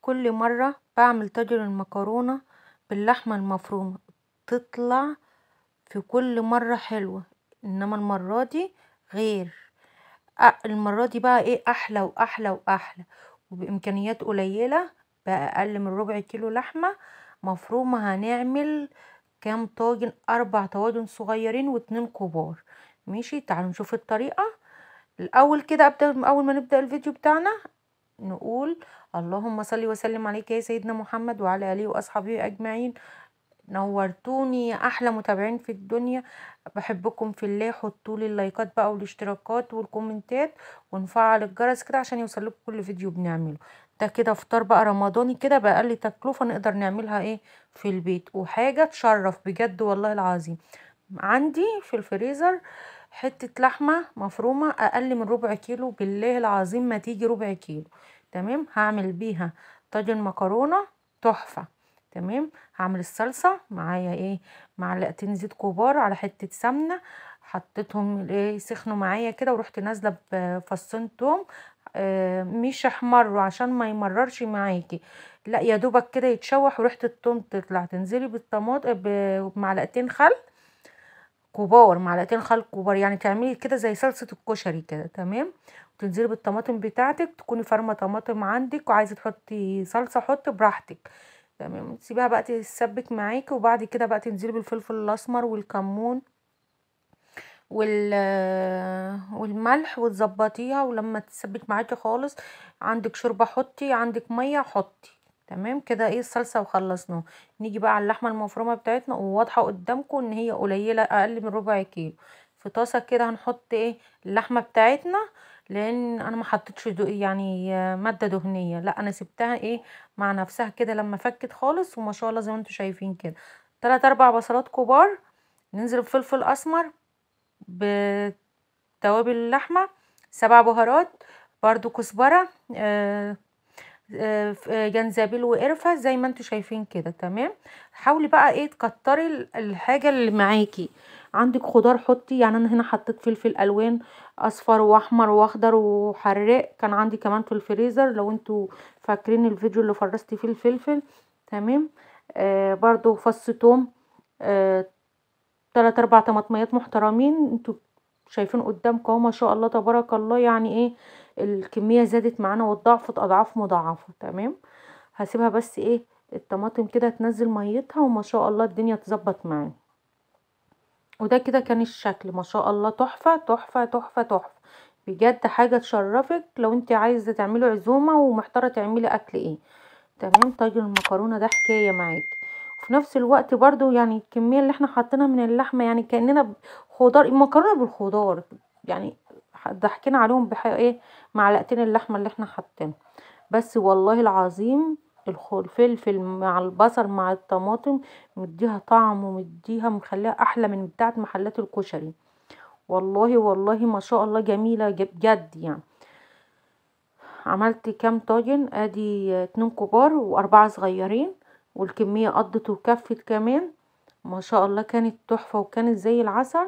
كل مرة بعمل طاجن المكرونة باللحمة المفرومة تطلع في كل مرة حلوة، انما المرة دي غير. المرة دي بقى ايه، احلى واحلى واحلى، وبامكانيات قليلة، باقل من ربع كيلو لحمة مفرومة. هنعمل كام طاجن؟ 4 طواجن صغيرين و2 كبار. ماشي، تعالوا نشوف الطريقة. الاول كده اول ما نبدأ الفيديو بتاعنا نقول اللهم صل وسلم عليك يا سيدنا محمد وعلى اله واصحابه اجمعين. نورتوني يا احلى متابعين في الدنيا، بحبكم في الله. حطوا لي اللايكات بقى والاشتراكات والكومنتات ونفعل الجرس كده عشان يوصل لكم كل فيديو بنعمله. ده كده فطار بقى رمضاني كده باقل تكلفه نقدر نعملها ايه في البيت، وحاجه تشرف بجد والله العظيم. عندي في الفريزر حته لحمه مفرومه اقل من ربع كيلو، بالله العظيم ما تيجي ربع كيلو. تمام، هعمل بيها طاجن مكرونه تحفه. تمام، هعمل الصلصه معايا ايه، معلقتين زيت كبار على حته سمنه، حطيتهم ايه سخنوا معايا كده، ورحت نازله بفصين توم. مش احمر عشان ما يمررش معاكي، لا يا دوبك كده يتشوح وريحه التوم تطلع. تنزلي بالطماطم بمعلقتين خل كبار، معلقتين خل كبار، يعني تعملي كده زي صلصه الكشري كده. تمام، وتنزلي بالطماطم بتاعتك، تكوني فارمه طماطم عندك، وعايزه تحطي صلصه حطي براحتك. تمام، تسيبيها بقى تتسبك معاكي، وبعد كده بقى تنزلي بالفلفل الاسمر والكمون والملح وتظبطيها. ولما تتسبك معاكي خالص، عندك شوربه حطي، عندك ميه حطي. تمام كده، ايه الصلصه وخلصناه. نيجي بقى على اللحمه المفرومه بتاعتنا، وواضحه قدامكم ان هي قليله اقل من ربع كيلو. في طاسه كده هنحط ايه اللحمه بتاعتنا، لان انا ما حطيتش يعني ماده دهنيه، لا انا سبتها ايه مع نفسها كده لما فكت خالص. وما شاء الله زي ما انتم شايفين كده 3 4 بصلات كبار. ننزل بفلفل اسمر، بتوابل اللحمة، 7 بهارات، برضو كزبرة، جنزبيل وقرفة زي ما انتوا شايفين كده. تمام، حاولي بقى ايه تكتري الحاجة اللي معاكي. عندك خضار حطي، يعني انا هنا حطيت فلفل الوان اصفر واحمر واخضر وحراق، كان عندي كمان في الفريزر لو انتوا فاكرين الفيديو اللي فرست فيه الفلفل. تمام، برضو فص توم، 3 4 طماطميات محترمين. انتوا شايفين قدامكم اهو ما شاء الله تبارك الله، يعني ايه الكميه زادت معانا واتضاعفت اضعاف مضاعفه. تمام، هسيبها بس ايه الطماطم كده تنزل ميتها، وما شاء الله الدنيا تظبط معانا. وده كده كان الشكل ما شاء الله تحفه تحفه تحفه تحفه، بجد حاجه تشرفك لو انت عايزه تعملي عزومه ومحتاره تعملي اكل ايه. تمام، طاجن المكرونه ده حكايه معاكي. وفي نفس الوقت برضو يعني الكميه اللي احنا حاطينها من اللحمه، يعني كاننا خضار، مكرونه بالخضار يعني، ضحكينا عليهم ايه معلقتين اللحمه اللي احنا حاطينها. بس والله العظيم الفلفل مع البصل مع الطماطم مديها طعم، ومديها مخليها احلى من بتاعه محلات الكشري. والله والله ما شاء الله جميله بجد يعني. عملت كام طاجن، ادي 2 كبار و4 صغيرين، والكمية قضت وكفت كمان. ما شاء الله كانت تحفة وكانت زي العسل.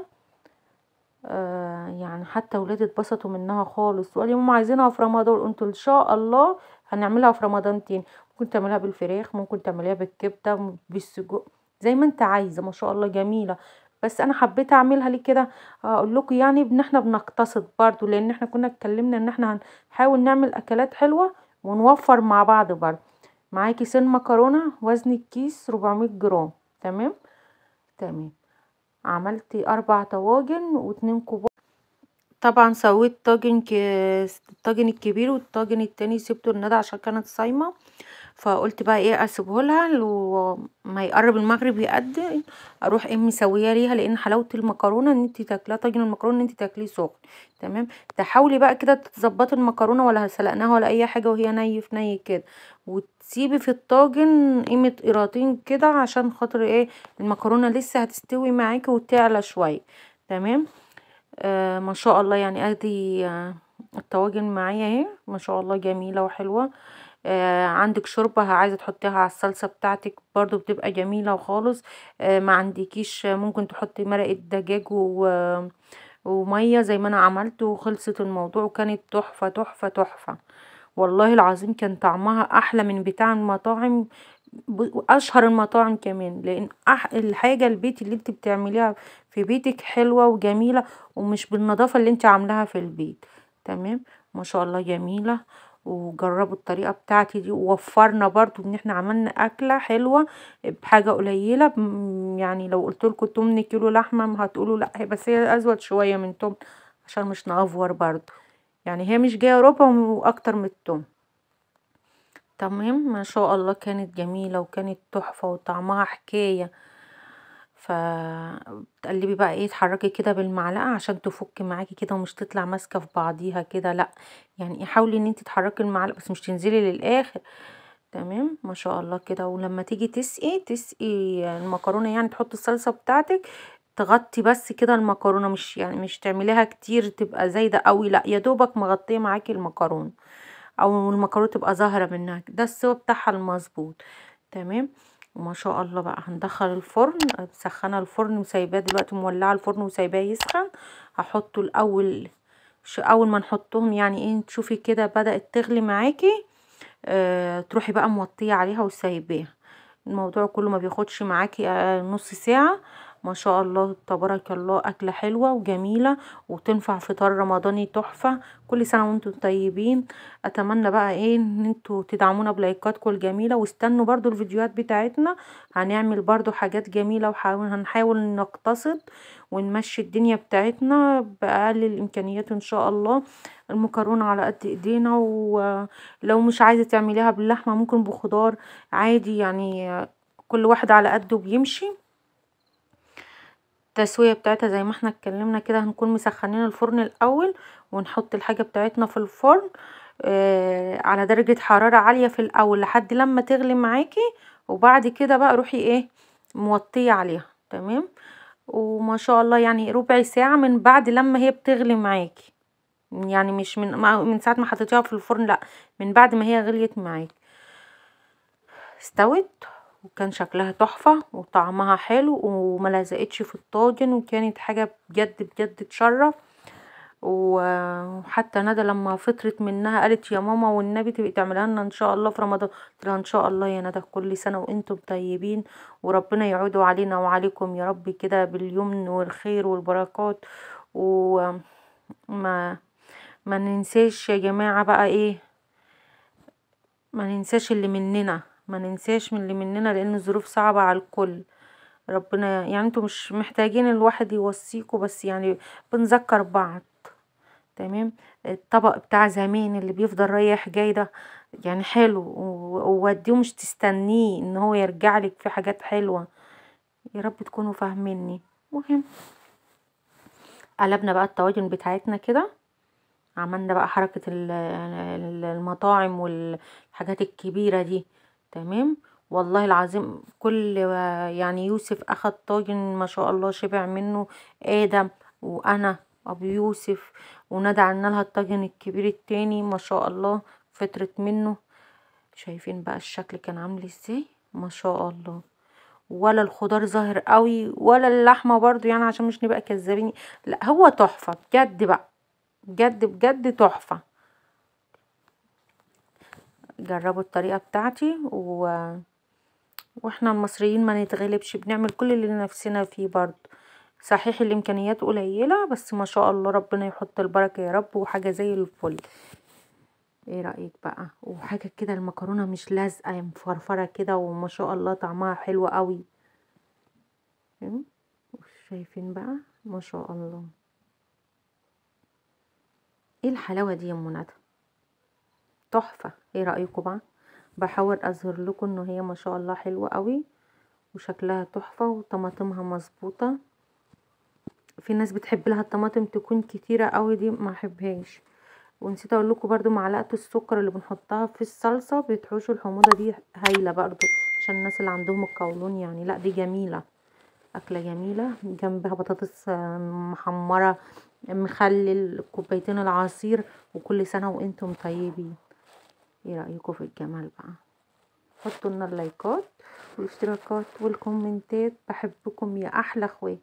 يعني حتى ولادي اتبسطوا منها خالص، وقالوا يا ماما عايزينها في رمضان. قلت ان شاء الله هنعملها في رمضان تاني. ممكن تعملها بالفراخ، ممكن تعمليها بالكبده بالسجق، زي ما انت عايزه. ما شاء الله جميله. بس انا حبيت اعملها ليه كده، اقول لكم يعني ان احنا بنقتصد برضو، لان احنا كنا اتكلمنا ان احنا هنحاول نعمل اكلات حلوه ونوفر مع بعض برضو. معايا كيسين مكرونه، وزن الكيس 400 جرام. تمام تمام، عملت 4 طواجن و2 كوب. طبعا سويت الطاجن الكبير، والطاجن التاني سيبته لندى عشان كانت صايمه. فقلت بقى ايه اسيبه لها، وما يقرب المغرب يقدم اروح مسويه ليها، لان حلاوه المكرونه ان انت تاكليها طاجن المكرونه ان انت تاكليه سخن. تمام، تحاولي بقى كده تظبطي المكرونه، ولا سلقناها ولا اي حاجه وهي ني في ني كده، وتسيبي في الطاجن قيمه قيراطين كده عشان خاطر ايه المكرونه لسه هتستوي معاكي وتعلى شويه. تمام، ما شاء الله يعني ادي الطواجن معايا اهي ما شاء الله جميله وحلوه. عندك شوربه عايزه تحطيها على الصلصه بتاعتك برضو بتبقى جميله وخالص. ما عندكيش ممكن تحطي مرقه دجاج وميه زي ما انا عملت، وخلصت الموضوع وكانت تحفه تحفه تحفه. والله العظيم كان طعمها احلى من بتاع المطاعم، اشهر المطاعم كمان، لان الحاجه البيت اللي انت بتعمليها في بيتك حلوه وجميله، ومش بالنظافه اللي انت عاملاها في البيت. تمام. ما شاء الله جميله. وجربوا الطريقه بتاعتي دي، ووفرنا برضو ان احنا عملنا اكله حلوه بحاجه قليله. يعني لو قلت لكم 8 كيلو لحمه هتقولوا لا، بس هي ازود شويه من توم عشان مش نافور برضو، يعني هي مش جايه ربع واكتر من التوم. تمام. ما شاء الله كانت جميلة وكانت تحفة وطعمها حكاية. بتقلبي بقى ايه، تحركي كده بالمعلقة عشان تفك معاكي كده ومش تطلع ماسكة في بعضيها كده، لا يعني حاولي ان انت تحركي المعلقة بس مش تنزلي للاخر. تمام. ما شاء الله كده. ولما تيجي تسقي المكرونة، يعني تحطي الصلصة بتاعتك، تغطي بس كده المكرونة، مش يعني مش تعمليها كتير تبقى زايدة قوي، لا يا دوبك مغطية معاكي المكرونة، او المكرونه تبقى ظاهره منها، ده السوا بتاعها المظبوط. تمام. وما شاء الله بقى هندخل الفرن، مسخنه الفرن وسايباه دلوقتي، مولعه الفرن وسايباه يسخن. هحطه الاول، اول ما نحطهم يعني ايه، تشوفي كده بدأت تغلي معاكي، تروحي بقى موطيه عليها وسايباها. الموضوع كله ما بياخدش معاكي نص ساعة. ما شاء الله تبارك الله، أكلة حلوة وجميلة وتنفع فطار رمضاني تحفة. كل سنة وانتم طيبين. أتمنى بقى ايه ان انتوا تدعمونا بلايكاتكم الجميلة، واستنوا برضو الفيديوهات بتاعتنا، هنعمل برضو حاجات جميلة، وهنحاول نقتصد ونمشي الدنيا بتاعتنا بأقل الإمكانيات إن شاء الله. المكرونة على قد ايدينا، ولو مش عايزة تعمليها باللحمة ممكن بخضار عادي يعني، كل واحد على قده بيمشي. التسوية بتاعتها زي ما احنا اتكلمنا كده، هنكون مسخنين الفرن الاول، ونحط الحاجة بتاعتنا في الفرن على درجة حرارة عالية في الاول لحد لما تغلي معاكي، وبعد كده بقى روحي ايه، موطية عليها. تمام. وما شاء الله يعني ربع ساعة من بعد لما هي بتغلي معاكي، يعني مش من ساعة ما حطيتيها في الفرن، لا، من بعد ما هي غليت معاكي. استوت وكان شكلها تحفة وطعمها حلو وما لزقتش في الطاجن، وكانت حاجة بجد بجد تشرف. وحتى ندى لما فطرت منها قالت يا ماما والنبي تبقي تعملها لنا ان شاء الله في رمضان. قلت لها ان شاء الله يا ندى، كل سنة وانتم طيبين، وربنا يعودوا علينا وعليكم يا رب كده باليمن والخير والبركات. وما ما ننساش يا جماعة بقى ايه، ما ننساش اللي مننا، ما ننساش من اللي مننا، لان الظروف صعبة على الكل. ربنا يعني انتوا مش محتاجين الواحد يوصيكوا، بس يعني بنذكر بعض. تمام. الطبق بتاع زمان اللي بيفضل رايح جاي ده يعني حلو، ووديه مش تستنيه ان هو يرجع لك في حاجات حلوة. يا رب تكونوا فاهميني. مهم. قلبنا بقى الطواجن بتاعتنا كده، عملنا بقى حركة المطاعم والحاجات الكبيرة دي. تمام. والله العظيم كل يعني يوسف اخد طاجن ما شاء الله شبع منه، ادم وانا ابو يوسف وندى عنا لها الطاجن الكبير التاني ما شاء الله فطرت منه. شايفين بقى الشكل كان عامل ازاي، ما شاء الله. ولا الخضار ظاهر قوي ولا اللحمة برضو، يعني عشان مش نبقى كذابين، لا هو تحفة بجد بقى، بجد بجد تحفة. جربوا الطريقة بتاعتي واحنا المصريين ما نتغلبش، بنعمل كل اللي نفسنا فيه برضو. صحيح الامكانيات قليلة، بس ما شاء الله ربنا يحط البركة يا رب، وحاجة زي الفل. ايه رأيك بقى؟ وحاجة كده المكرونة مش لازقة، مفرفرة كده، وما شاء الله طعمها حلو قوي. شايفين بقى ما شاء الله، ايه الحلاوة دي يا ام ندى، تحفة. ايه رأيكم بقى؟ بحاول اظهر لكم انه هي ما شاء الله حلوة قوي وشكلها تحفة وطماطمها مظبوطة. في ناس بتحب لها الطماطم تكون كتيرة قوي، دي ما احبهاش. ونسيت اقول لكم برضو معلقة السكر اللي بنحطها في الصلصة بتحوش الحموضة دي هايلة برضو، عشان الناس اللي عندهم القولون يعني، لا دي جميلة، اكلة جميلة جنبها بطاطس محمرة، مخلل، كوبايتين العصير. وكل سنة وانتم طيبين. ايه رأيكم في الجمال بقى؟ حطوا لنا اللايكات والاشتراكات والكومنتات، بحبكم يا احلى اخوات.